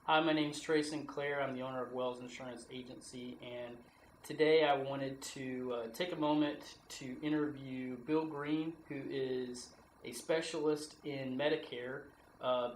Hi, my name's Trey Sinclair. I'm the owner of Wells Insurance Agency, and today I wanted to take a moment to interview Bill Green, who is a specialist in Medicare.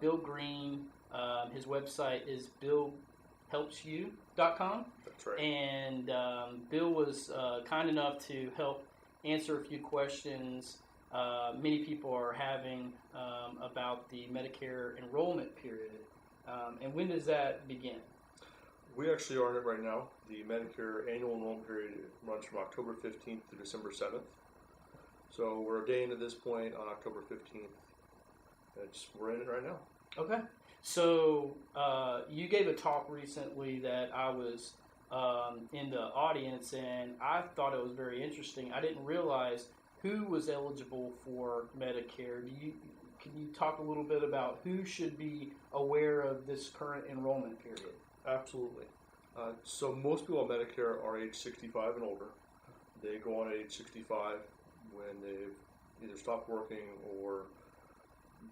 Bill Green, his website is billhelpsyou.com. That's right. And Bill was kind enough to help answer a few questions many people are having about the Medicare enrollment period. And when does that begin? We actually are in it right now. The Medicare annual enrollment period runs from October 15th to December 7th. So we're a day into this point on October 15th. We're in it right now. Okay. So you gave a talk recently that I was in the audience, and I thought it was very interesting. I didn't realize who was eligible for Medicare. Can you talk a little bit about who should be aware of this current enrollment period? Absolutely. So most people on Medicare are age 65 and older. They go on at age 65 when they've either stopped working or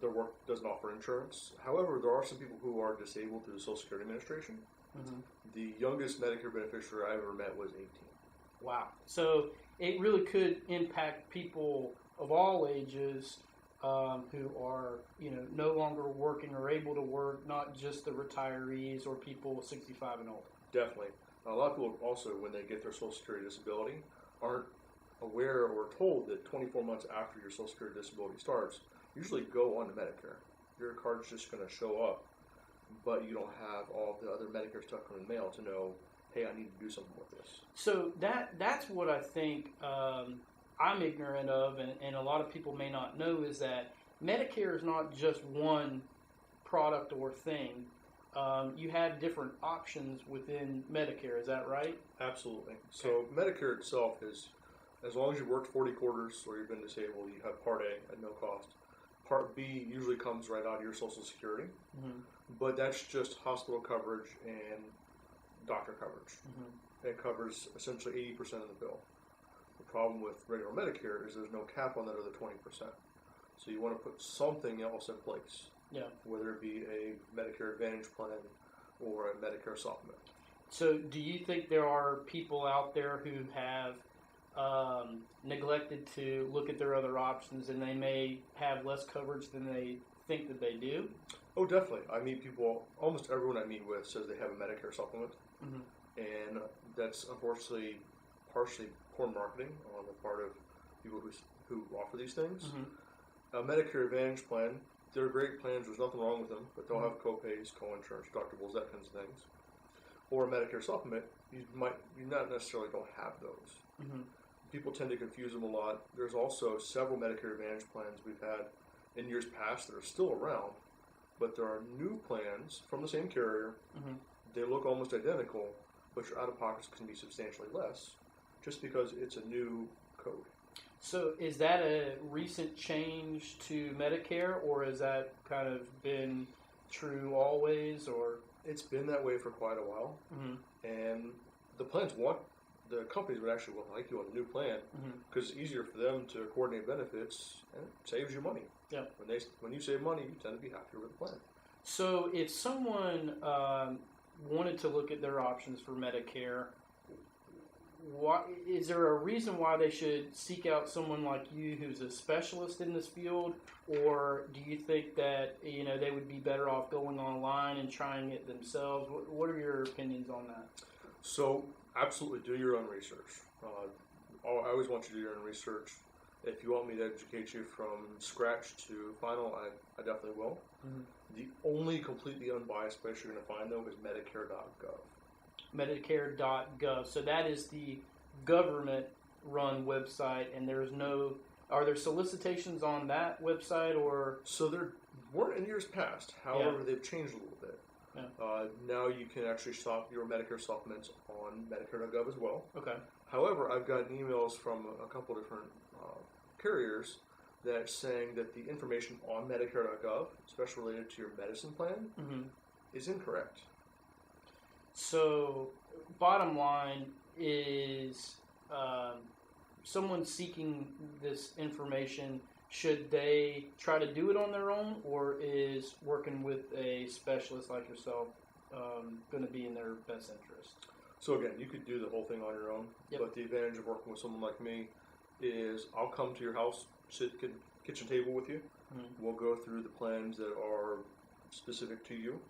their work doesn't offer insurance. However, there are some people who are disabled through the Social Security Administration. Mm-hmm. The youngest Medicare beneficiary I ever met was 18. Wow. So it really could impact people of all ages who are, no longer working or able to work, not just the retirees or people 65 and older. Definitely. A lot of people also, when they get their Social Security disability, aren't aware or told that 24 months after your Social Security disability starts, usually go on to Medicare. Your card's just going to show up, but you don't have all the other Medicare stuff coming in the mail to know, hey, I need to do something with this. So that's what I think I'm ignorant of, and a lot of people may not know, is that Medicare is not just one product or thing. You have different options within Medicare. Is that right? Absolutely. So Medicare itself is, as long as you've worked 40 quarters or you've been disabled, you have Part A at no cost. Part B usually comes right out of your Social Security, but that's just hospital coverage and doctor coverage. It covers essentially 80% of the bill. The problem with regular Medicare is there's no cap on that other 20%. So you want to put something else in place, whether it be a Medicare Advantage plan or a Medicare supplement. So do you think there are people out there who have neglected to look at their other options, and they may have less coverage than they think that they do? Oh, definitely. I meet people, almost everyone I meet with says they have a Medicare supplement, and that's unfortunately partially poor marketing on the part of people who offer these things. A Medicare Advantage plan, they're great plans, there's nothing wrong with them, but they'll have co-pays, co-insurance, deductibles, that kinds of things. Or a Medicare supplement, you not necessarily don't have those. People tend to confuse them a lot. There's also several Medicare Advantage plans we've had in years past that are still around, but there are new plans from the same carrier. They look almost identical, but your out-of-pockets can be substantially less just because it's a new code. So is that a recent change to Medicare, or has that kind of been true always? Or it's been that way for quite a while, and the companies would actually like you on a new plan because it's easier for them to coordinate benefits and it saves you money. Yeah. When you save money, you tend to be happier with the plan. So if someone wanted to look at their options for Medicare, is there a reason why they should seek out someone like you who's a specialist in this field, or do you think that they would be better off going online and trying it themselves? What are your opinions on that? So absolutely do your own research. I always want you to do your own research. If you want me to educate you from scratch to final, I definitely will. The only completely unbiased place you're going to find, though, is Medicare.gov. Medicare.gov. So that is the government-run website, and are there solicitations on that website, or? So there weren't in years past. However, they've changed a little bit. Now you can actually shop your Medicare supplements on Medicare.gov as well. Okay. However, I've gotten emails from a couple different carriers that's saying that the information on Medicare.gov, especially related to your medicine plan, is incorrect. So, bottom line is, someone seeking this information, should they try to do it on their own, or is working with a specialist like yourself going to be in their best interest. So again, you could do the whole thing on your own, Yep. but the advantage of working with someone like me is I'll come to your house, sit at the kitchen table with you. Mm-hmm. We'll go through the plans that are specific to you.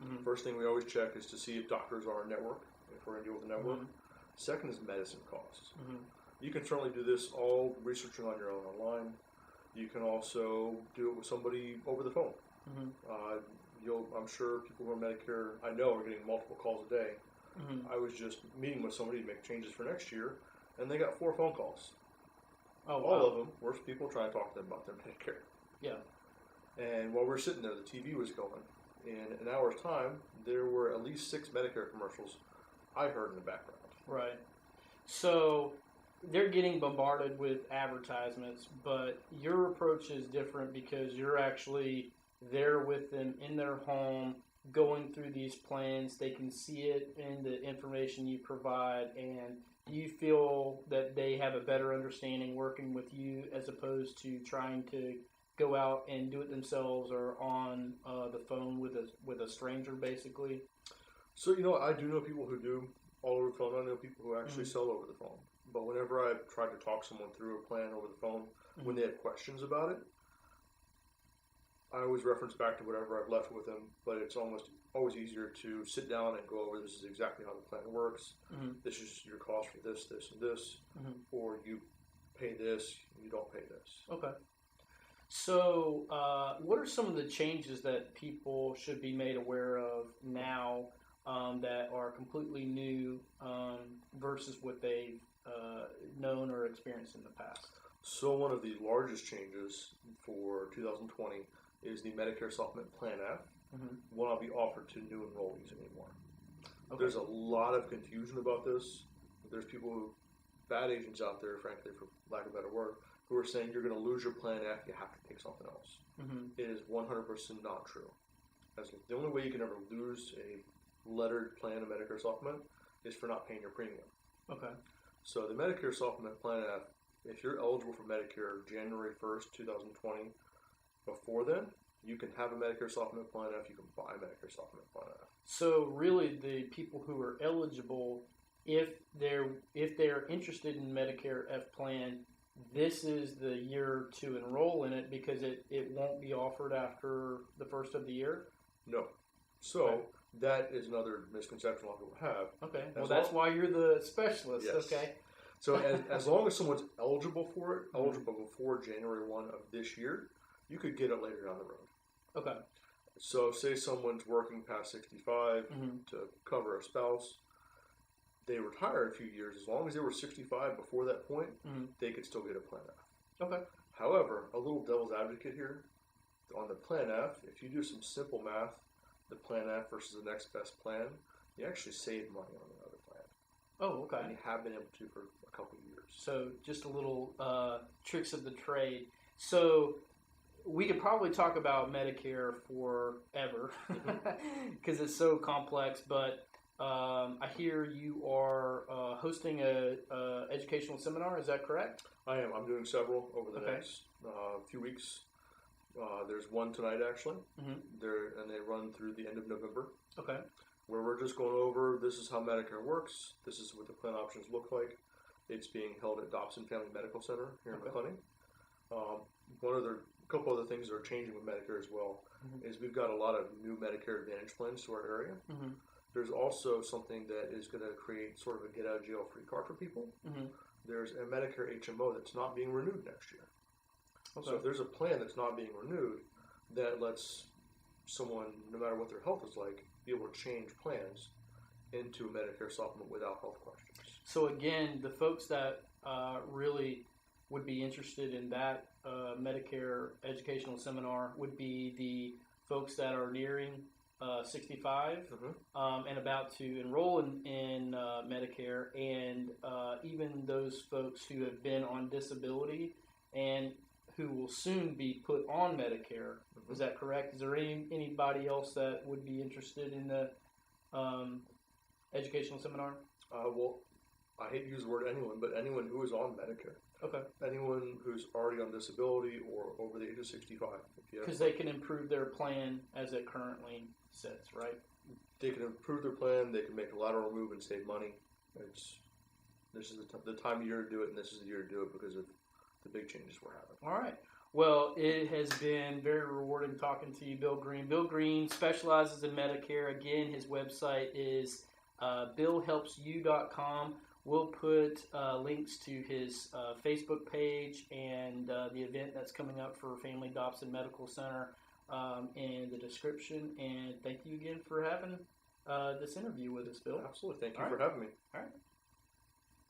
Mm-hmm. First thing we always check is to see if doctors are in network, if we're going to deal with the network. Mm-hmm. Second is medicine costs. Mm-hmm. You can certainly do this all researching on your own online. You can also do it with somebody over the phone. Mm-hmm. I'm sure people who are Medicare, I know, are getting multiple calls a day. Mm-hmm. I was just meeting with somebody to make changes for next year, and they got 4 phone calls. Oh, wow. All of them were people trying to talk to them about their Medicare. Yeah. And while we were sitting there, the TV was going. In an hour's time, there were at least 6 Medicare commercials I heard in the background. Right. So they're getting bombarded with advertisements, but your approach is different because you're actually there with them in their home, going through these plans. They can see it in the information you provide, and you feel that they have a better understanding working with you as opposed to trying to go out and do it themselves or on the phone with a stranger, basically. So, I do know people who do all over the phone. I know people who actually sell over the phone. But whenever I've tried to talk someone through a plan over the phone, when they have questions about it, I always reference back to whatever I've left with them. But it's almost always easier to sit down and go over, this is exactly how the plan works. This is your cost for this, this, and this. Or you pay this, you don't pay this. Okay. So, what are some of the changes that people should be made aware of now that are completely new versus what they've known or experienced in the past? So, one of the largest changes for 2020 is the Medicare Supplement Plan app will not be offered to new enrollees anymore. Okay. There's a lot of confusion about this. There's people bad agents out there, frankly, for lack of a better word, who are saying you're going to lose your plan after you have to take something else. It is 100% not true. The only way you can ever lose a lettered plan of Medicare Supplement is for not paying your premium. Okay. So the Medicare Supplement Plan app, if you're eligible for Medicare January 1st, 2020, before then, you can have a Medicare Supplement Plan app, you can buy a Medicare Supplement Plan app. So really the people who are eligible, if they're interested in Medicare F plan, this is the year to enroll in it because it won't be offered after the first of the year? No. So that is another misconception a lot of people have. Okay. Well, that's why you're the specialist. Yes. Okay. So as long as someone's eligible for it, eligible before January 1 of this year, you could get it later down the road. Okay. So say someone's working past 65 to cover a spouse. They retire a few years. As long as they were 65 before that point, they could still get a Plan F. Okay. However, a little devil's advocate here. On the Plan F, if you do some simple math, the Plan F versus the next best plan, you actually save money on the other plan. Oh, okay. And you have been able to for a couple of years. So just a little tricks of the trade. So we could probably talk about Medicare forever because it's so complex, but I hear you are hosting a educational seminar. Is that correct? I am. I'm doing several over the next few weeks. There's one tonight, actually. And they run through the end of November. Okay. Where we're just going over, this is how Medicare works. This is what the plan options look like. It's being held at Dobson Family Medical Center here in McLennan. A couple other things that are changing with Medicare as well is we've got a lot of new Medicare Advantage plans to our area. There's also something that is going to create sort of a get-out-of-jail-free card for people. There's a Medicare HMO that's not being renewed next year. Okay. So if there's a plan that's not being renewed, that lets someone, no matter what their health is like, be able to change plans into a Medicare supplement without health questions. So again, the folks that really would be interested in that Medicare educational seminar would be the folks that are nearing 65 and about to enroll in Medicare, and even those folks who have been on disability and who will soon be put on Medicare. Is that correct? Is there anybody else that would be interested in the educational seminar? Well, I hate to use the word anyone, but anyone who is on Medicare. Okay. Anyone who's already on disability or over the age of 65. Because they can improve their plan as it currently sits, right? They can improve their plan. They can make a lateral move and save money. This is the time of year to do it, and this is the year to do it because of the big changes we're having. All right. Well, it has been very rewarding talking to you, Bill Green. Bill Green specializes in Medicare. Again, his website is billhelpsyou.com. We'll put links to his Facebook page and the event that's coming up for Family Dobson Medical Center in the description. And thank you again for having this interview with us, Bill. Absolutely. Thank you for having me. All right.